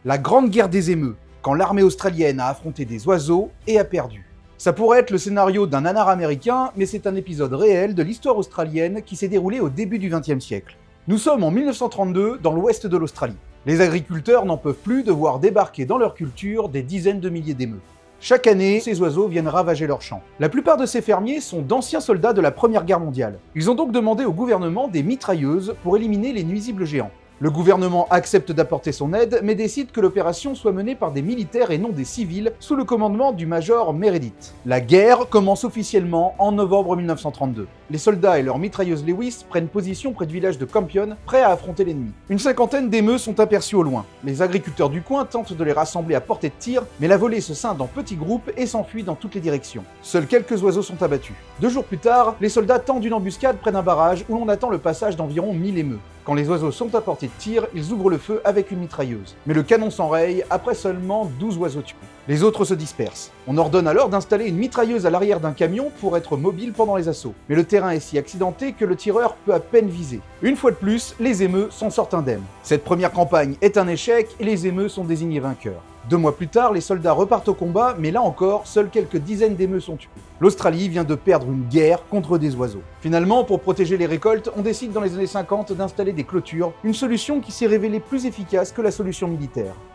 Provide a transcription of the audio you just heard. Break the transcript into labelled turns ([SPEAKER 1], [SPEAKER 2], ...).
[SPEAKER 1] La Grande Guerre des émeus, quand l'armée australienne a affronté des oiseaux et a perdu. Ça pourrait être le scénario d'un nanar américain, mais c'est un épisode réel de l'histoire australienne qui s'est déroulé au début du XXe siècle. Nous sommes en 1932 dans l'ouest de l'Australie. Les agriculteurs n'en peuvent plus de voir débarquer dans leur culture des dizaines de milliers d'émeus. Chaque année, ces oiseaux viennent ravager leurs champs. La plupart de ces fermiers sont d'anciens soldats de la Première Guerre mondiale. Ils ont donc demandé au gouvernement des mitrailleuses pour éliminer les nuisibles géants. Le gouvernement accepte d'apporter son aide, mais décide que l'opération soit menée par des militaires et non des civils, sous le commandement du major Meredith. La guerre commence officiellement en novembre 1932. Les soldats et leurs mitrailleuses Lewis prennent position près du village de Campion, prêts à affronter l'ennemi. Une cinquantaine d'émeus sont aperçus au loin. Les agriculteurs du coin tentent de les rassembler à portée de tir, mais la volée se scinde en petits groupes et s'enfuit dans toutes les directions. Seuls quelques oiseaux sont abattus. 2 jours plus tard, les soldats tendent une embuscade près d'un barrage où l'on attend le passage d'environ 1000 émeus. Quand les oiseaux sont à portée de tir, ils ouvrent le feu avec une mitrailleuse. Mais le canon s'enraye après seulement 12 oiseaux tués. Les autres se dispersent. On ordonne alors d'installer une mitrailleuse à l'arrière d'un camion pour être mobile pendant les assauts. Mais le terrain est si accidenté que le tireur peut à peine viser. Une fois de plus, les émeus s'en sortent indemnes. Cette première campagne est un échec et les émeus sont désignés vainqueurs. 2 mois plus tard, les soldats repartent au combat, mais là encore, seules quelques dizaines d'émeus sont tués. L'Australie vient de perdre une guerre contre des oiseaux. Finalement, pour protéger les récoltes, on décide dans les années 50 d'installer des clôtures, une solution qui s'est révélée plus efficace que la solution militaire.